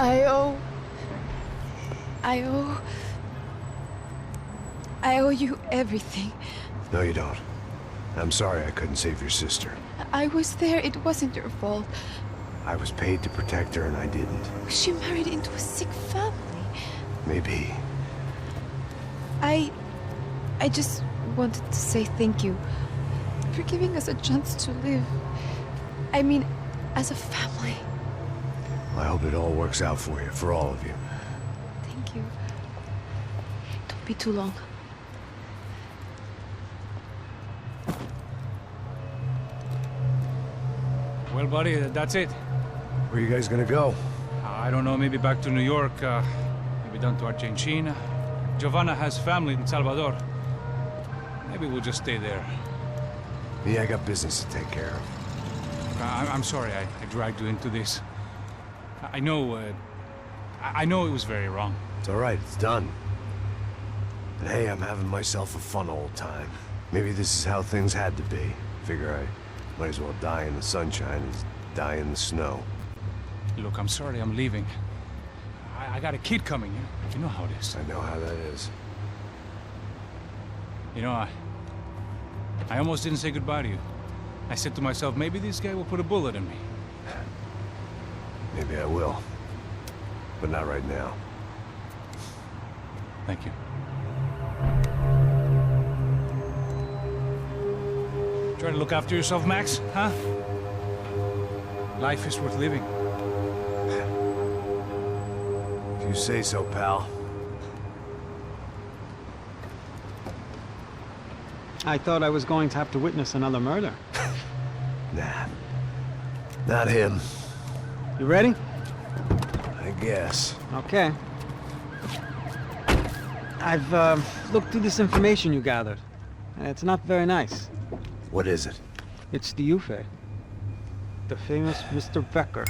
I owe... I owe you everything. No, you don't. I'm sorry I couldn't save your sister. I was there. It wasn't your fault. I was paid to protect her and I didn't. She married into a sick family. Maybe. I just wanted to say thank you for giving us a chance to live. I mean, as a family. I hope it all works out for you, for all of you. Thank you. Don't be too long. Well, buddy, that's it. Where are you guys gonna go? I don't know, maybe back to New York, maybe down to Argentina. Giovanna has family in Salvador. Maybe we'll just stay there. Me, I got business to take care of. I'm sorry I dragged you into this. I know it was very wrong. It's all right, it's done. And hey, I'm having myself a fun old time. Maybe this is how things had to be. Figure I might as well die in the sunshine as die in the snow. Look, I'm sorry I'm leaving. I got a kid coming, you know how it is. I know how that is. You know, I almost didn't say goodbye to you. I said to myself, maybe this guy will put a bullet in me. Maybe I will. But not right now. Thank you. Try to look after yourself, Max, huh? Life is worth living. If you say so, pal. I thought I was going to have to witness another murder. Nah. Not him. You ready? I guess. Okay. I've looked through this information you gathered, and it's not very nice. What is it? It's the Ufe. The famous Mr. Becker.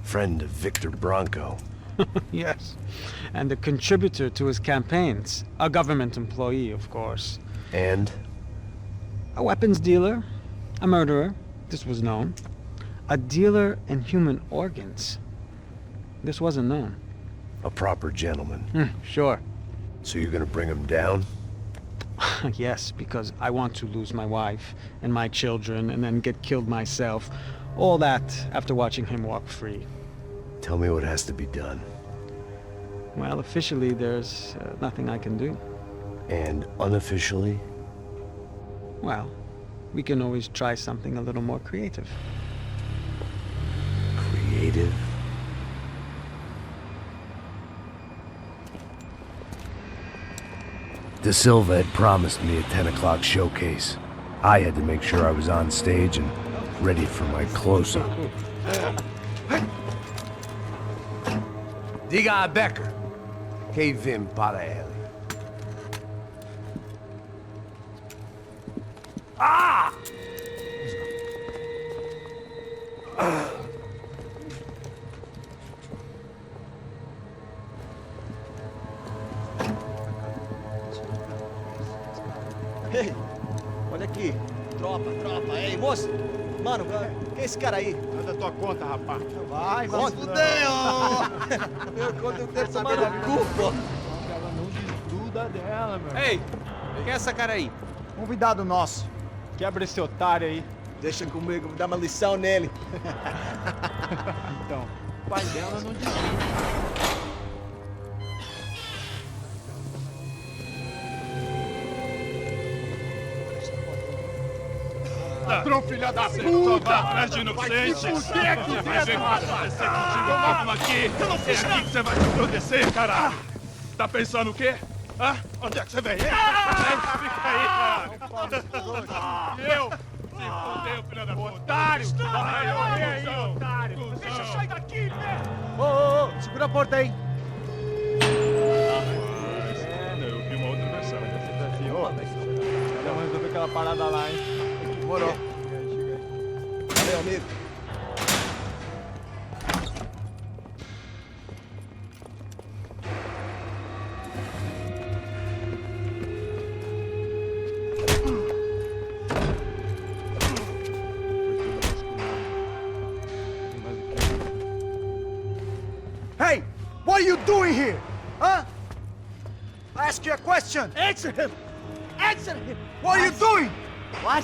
Friend of Victor Bronco. Yes. And a contributor to his campaigns. A government employee, of course. And? A weapons dealer. A murderer. This was known. A dealer in human organs. This wasn't known. A proper gentleman. Sure. So you're gonna bring him down? Yes, because I want to lose my wife and my children and then get killed myself. All that after watching him walk free. Tell me what has to be done. Well, officially there's nothing I can do. And unofficially? Well, we can always try something a little more creative. Creative? De Silva had promised me a 10 o'clock showcase. I had to make sure I was on stage and ready for my close-up. Diga a Becker. Que vim para ele. Ah! Ei, olha aqui. Tropa. Ei, moço. Mano, quem é esse cara aí? Manda tua conta, rapaz. Vai se fuder, ó. Meu conta eu quero tomar no cu, pô. Ela não desgruda dela, meu. Ei, quem é essa cara aí? Convidado nosso. Quebra esse otário aí. Deixa comigo, me dá uma lição nele. Então, o pai dela não desgruda. Ladrão, filha da puta! Vai atrás de inocente! Vai ver o que vai acontecer contigo mesmo aqui! Eu não fiz nada! É aqui que você vai se proteger, caralho! Tá pensando o quê? Hã? Onde é que você vem? Fica aí, caralho! E eu? Se fodeu, filha da puta! Otário! Vai aí, otário! Deixa eu sair daqui, né? Ô, segura a porta aí. Eu vi uma outra versão. Vamos resolver aquela parada lá, hein? Demorou. Valeu, amigo. What are you doing here? Huh? I ask you a question. Answer him! Answer him! What are you doing? What?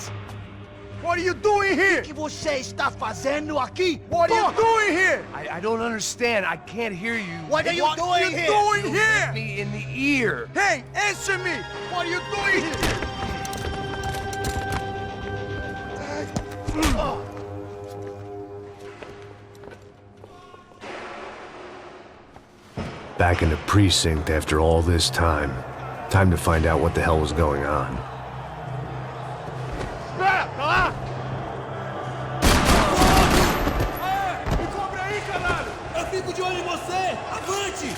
What are you doing here? O que você está fazendo aqui? What are you doing here? I don't understand. I can't hear you. What are you doing here? You hit me in the ear. Hey, answer me! What are you doing here? Back in the precinct after all this time. Time to find out what the hell was going on. Espera, tá lá! Me cobre aí, caralho! Eu fico de olho em você! Avante!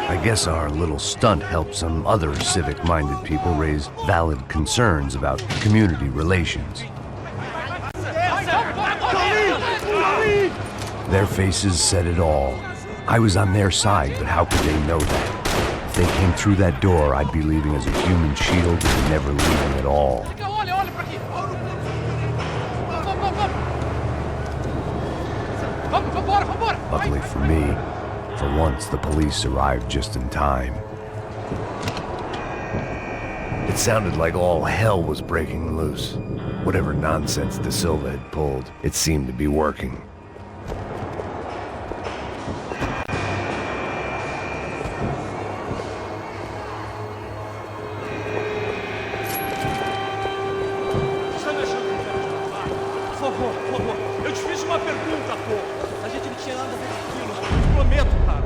I guess our little stunt helped some other civic-minded people raise valid concerns about community relations. Their faces said it all. I was on their side, but how could they know that? If they came through that door, I'd be leaving as a human shield and never leaving at all. Luckily for me, for once, the police arrived just in time. It sounded like all hell was breaking loose. Whatever nonsense De Silva had pulled, it seemed to be working. Por favor, eu te fiz uma pergunta, pô. A gente não tinha nada a ver com aquilo, eu te prometo, cara.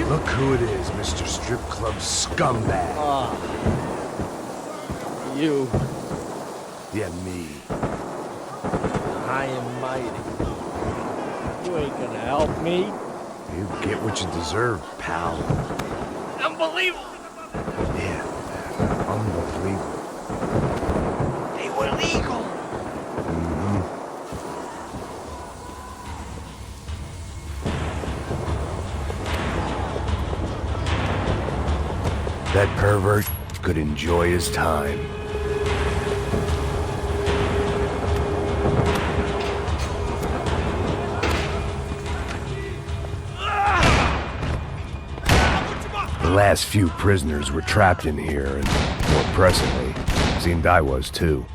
Look who it is, Mr. Strip Club scumbag. You. Yeah, me. I am mighty. You ain't gonna help me. You get what you deserve, pal. Unbelievable! Yeah, unbelievable. They were legal! That pervert could enjoy his time. The last few prisoners were trapped in here, and more pressingly, seemed I was too.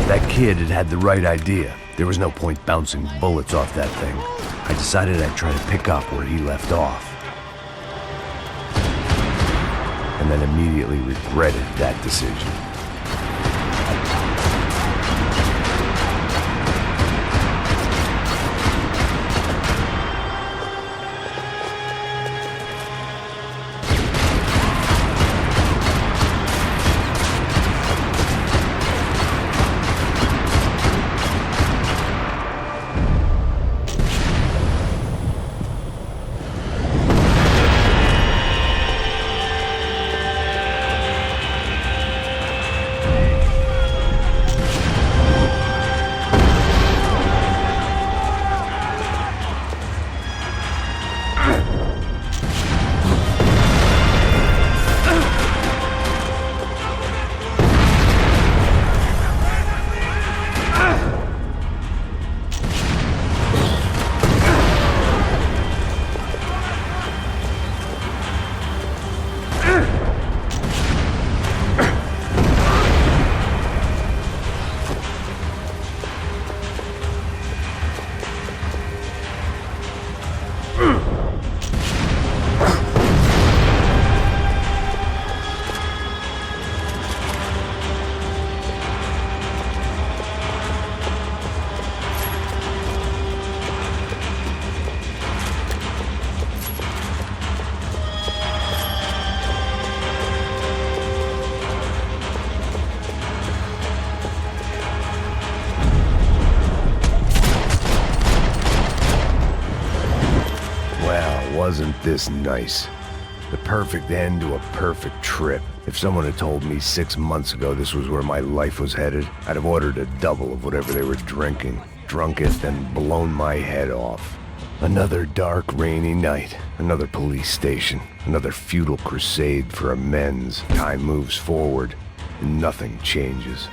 That kid had the right idea. There was no point bouncing bullets off that thing. I decided I'd try to pick up where he left off. And then immediately regretted that decision. wasn't this nice. The perfect end to a perfect trip. If someone had told me 6 months ago this was where my life was headed, I'd have ordered a double of whatever they were drinking, drunk it, then blown my head off. Another dark, rainy night, another police station, another futile crusade for amends. Time moves forward, and nothing changes.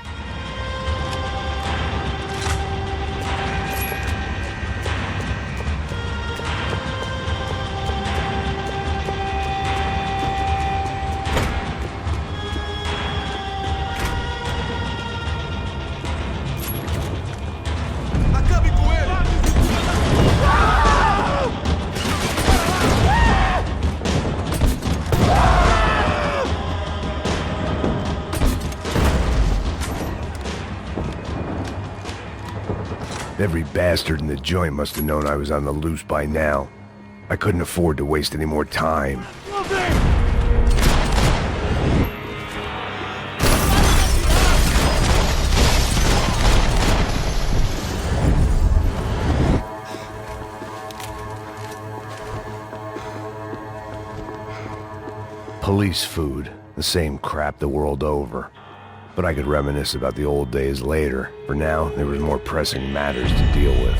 Every bastard in the joint must have known I was on the loose by now. I couldn't afford to waste any more time. Police food, the same crap the world over. But I could reminisce about the old days later. For now, there was more pressing matters to deal with.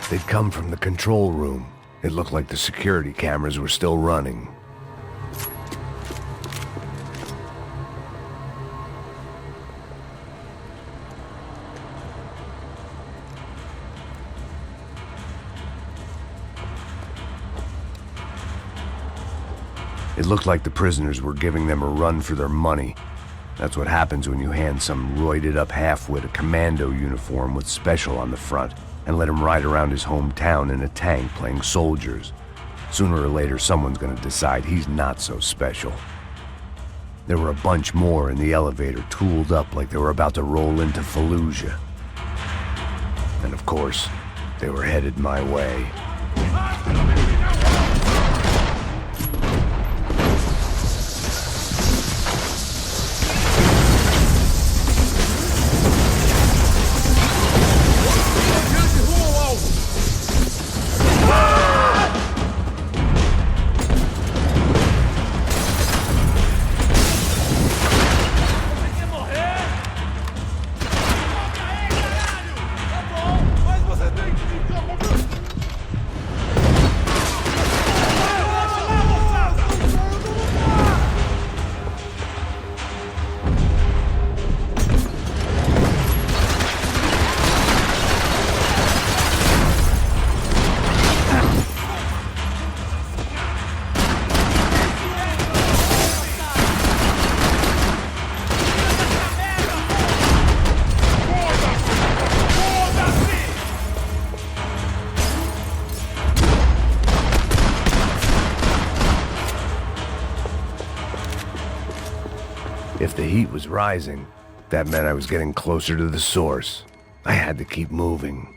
They'd come from the control room. It looked like the security cameras were still running. It looked like the prisoners were giving them a run for their money. That's what happens when you hand some roided-up halfwit a commando uniform with special on the front and let him ride around his hometown in a tank playing soldiers. Sooner or later, someone's gonna decide he's not so special. There were a bunch more in the elevator, tooled up like they were about to roll into Fallujah. And of course, they were headed my way. If the heat was rising, that meant I was getting closer to the source. I had to keep moving.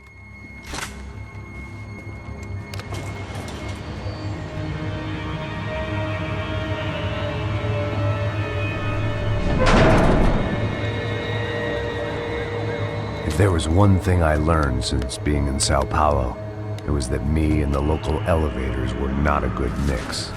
If there was one thing I learned since being in Sao Paulo, it was that me and the local elevators were not a good mix.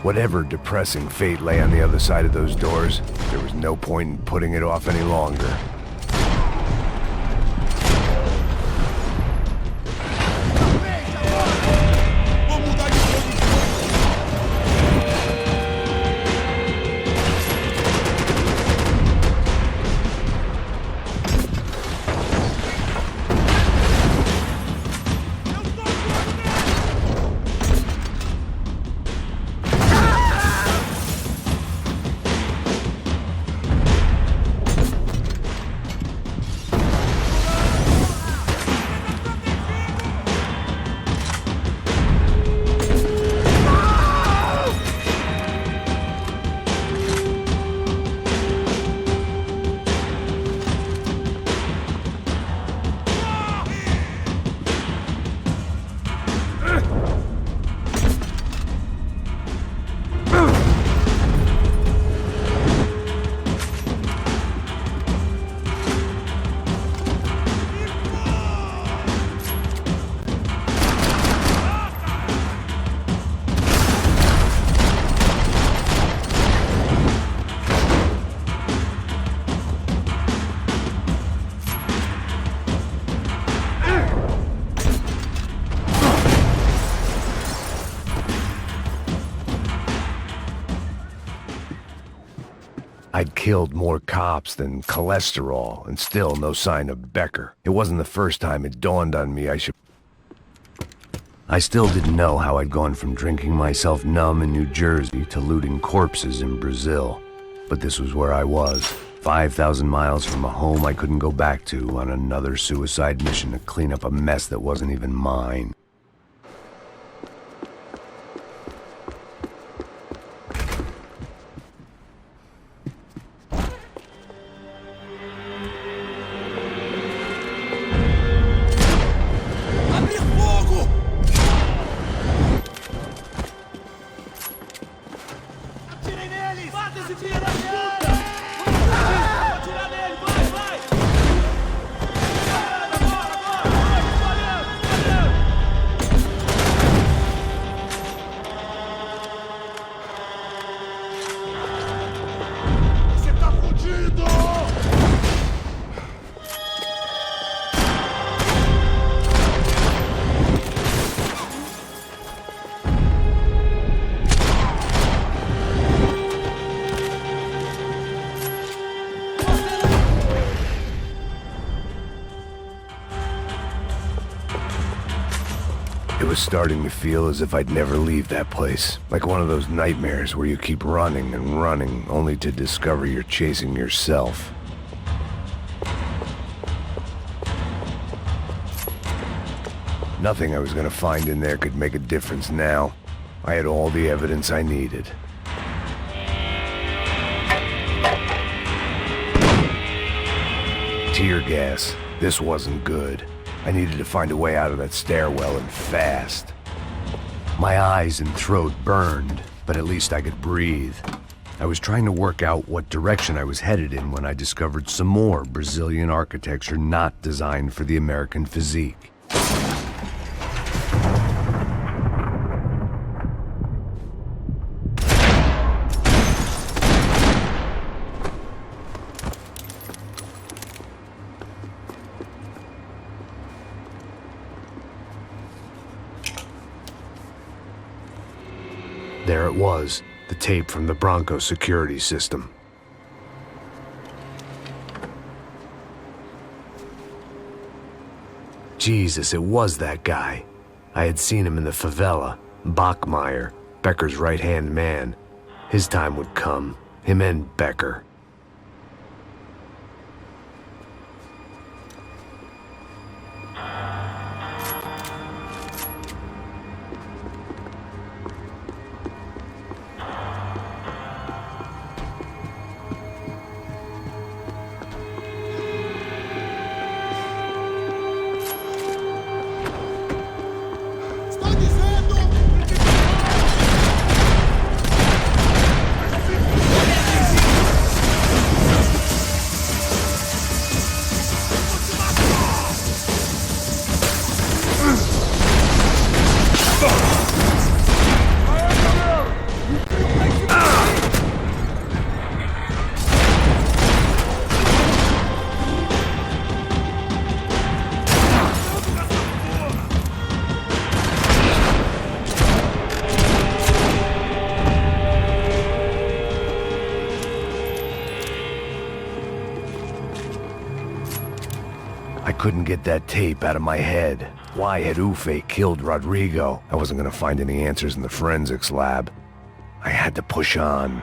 Whatever depressing fate lay on the other side of those doors, there was no point in putting it off any longer. I'd killed more cops than cholesterol, and still no sign of Becker. It wasn't the first time it dawned on me I still didn't know how I'd gone from drinking myself numb in New Jersey to looting corpses in Brazil. But this was where I was, 5,000 miles from a home I couldn't go back to, on another suicide mission to clean up a mess that wasn't even mine. It was starting to feel as if I'd never leave that place. Like one of those nightmares where you keep running and running, only to discover you're chasing yourself. Nothing I was gonna find in there could make a difference now. I had all the evidence I needed. Tear gas. This wasn't good. I needed to find a way out of that stairwell, and fast. My eyes and throat burned, but at least I could breathe. I was trying to work out what direction I was headed in when I discovered some more Brazilian architecture not designed for the American physique. There it was, the tape from the Bronco security system. Jesus, it was that guy. I had seen him in the favela, Bachmeyer, Becker's right-hand man. His time would come, him and Becker. I couldn't get that tape out of my head. Why had Ufe killed Rodrigo? I wasn't gonna find any answers in the forensics lab. I had to push on.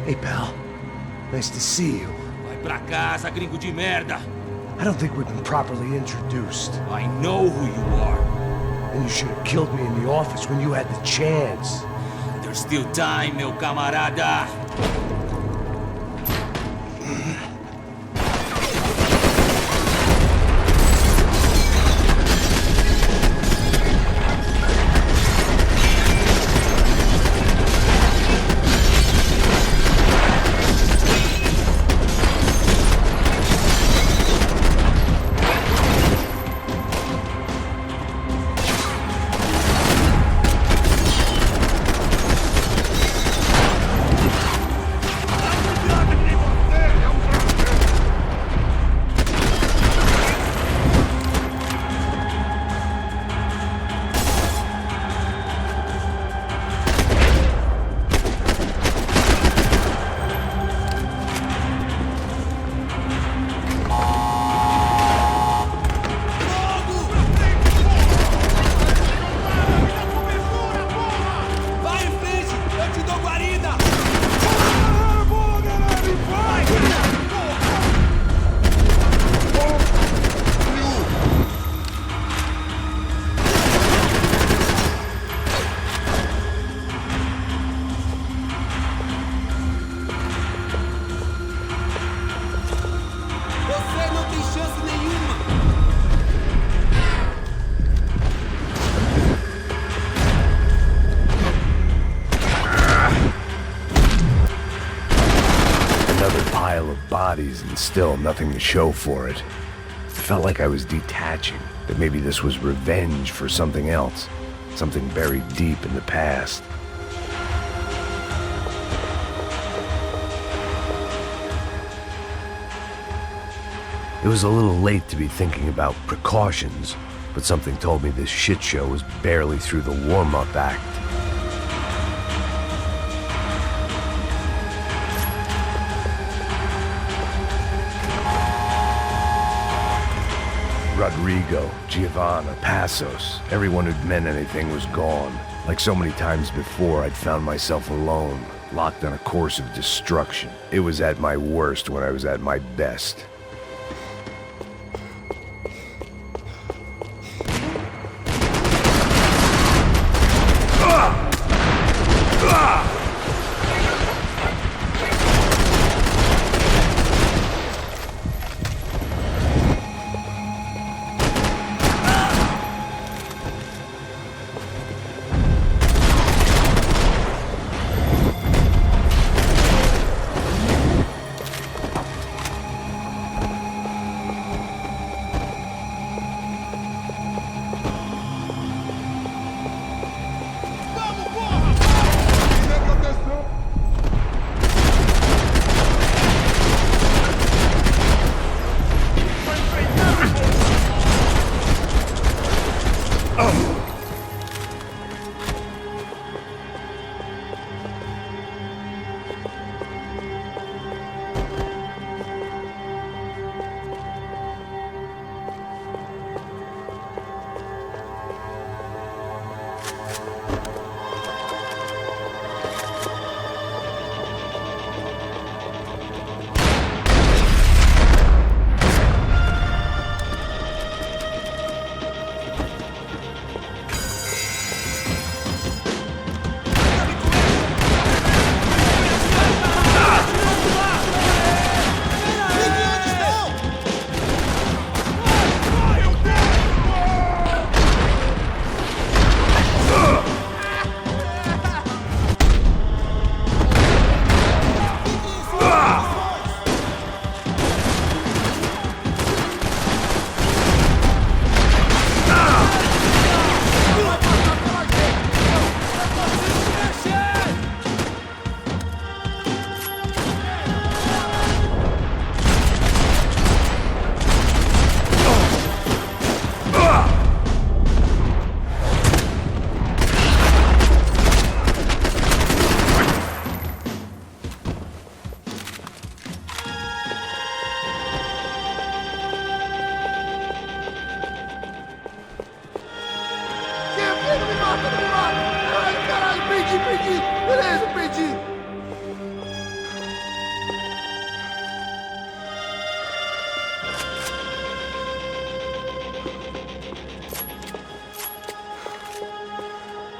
Hey, pal. Nice to see you. Vai pra casa, gringo de merda! I don't think we've been properly introduced. I know who you are. And you should have killed me in the office when you had the chance. There's still time, meu camarada. pile of bodies and still nothing to show for it. It felt like I was detaching, that maybe this was revenge for something else, something buried deep in the past. It was a little late to be thinking about precautions, but something told me this shit show was barely through the warm-up act. Rodrigo, Giovanna, Passos, everyone who'd meant anything was gone. Like so many times before, I'd found myself alone, locked on a course of destruction. It was at my worst when I was at my best. Beleza, perdi.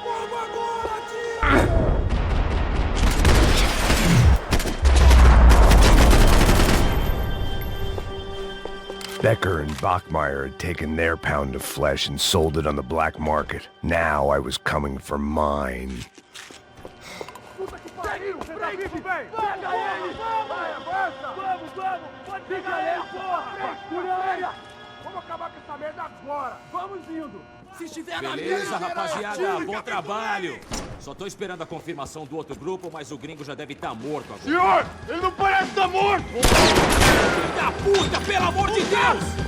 Vamos agora, tio! Becker and Bachmeyer had taken their pound of flesh and sold it on the black market. Now I was coming for mine. Puta que pariu! Pra isso, velho! Pega ele! Vai, avança! Vamos, vamos! Pode pegar ele, porra! Fúria! Vamos acabar com essa merda agora! Vamos indo! Se estiver na Beleza, rapaziada, bom trabalho! Só tô esperando a confirmação do outro grupo, mas o gringo já deve estar morto agora. Senhor, ele não parece estar morto! Filho da puta, pelo amor de Deus!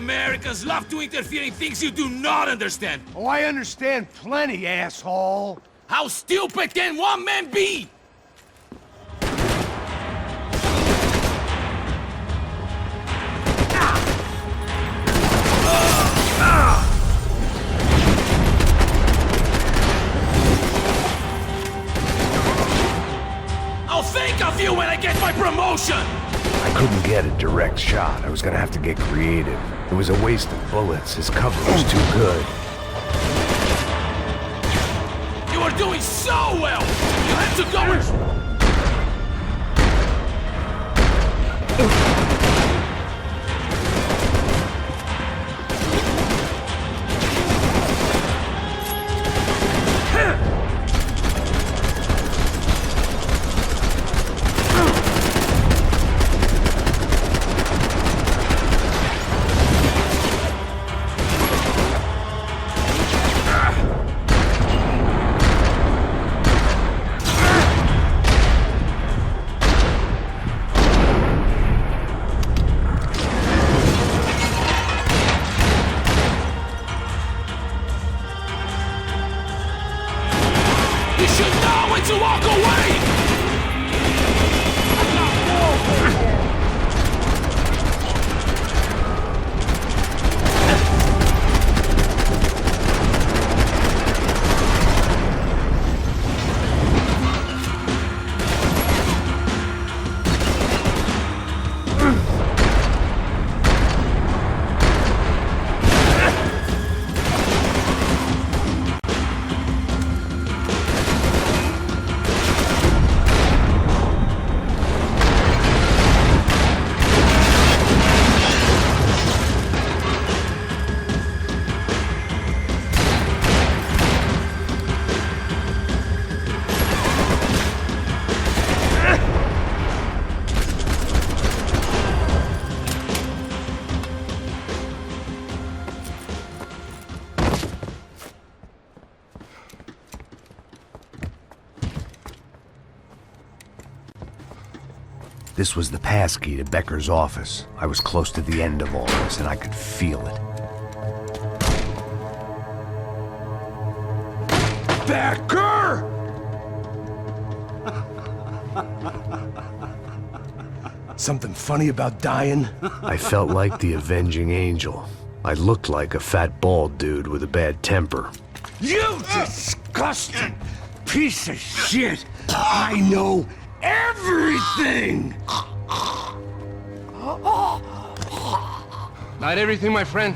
Americans love to interfere in things you do not understand. Oh, I understand plenty, asshole. How stupid can one man be? I'll think of you when I get my promotion! I couldn't get a direct shot. I was gonna have to get creative. It was a waste of bullets. His cover was too good. You are doing so well! You have to go and... You should know when to walk away! This was the passkey to Becker's office. I was close to the end of all this, and I could feel it. Becker! Something funny about dying? I felt like the avenging angel. I looked like a fat bald dude with a bad temper. You disgusting piece of shit! I know everything! Not everything, my friend.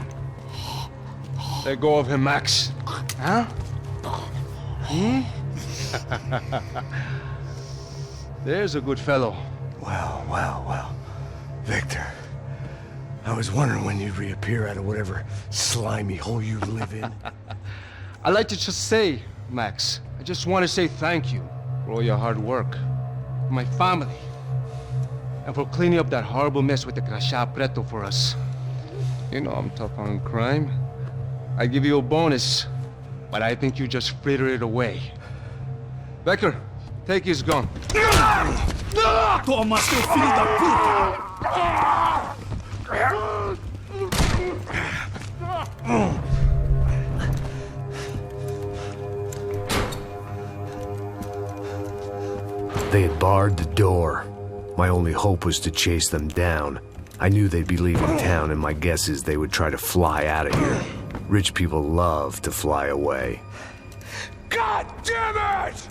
Let go of him, Max. Huh? There's a good fellow. Well. Victor, I was wondering when you'd reappear out of whatever slimy hole you live in. I'd like to just say, Max, I just want to say thank you for all your hard work, for my family, and for cleaning up that horrible mess with the Crachá Preto for us. You know I'm tough on crime. I give you a bonus, but I think you just fritter it away. Becker, take his gun. Toma, seu filho da puta! They had barred the door. My only hope was to chase them down. I knew they'd be leaving town, and my guess is they would try to fly out of here. Rich people love to fly away. God damn it!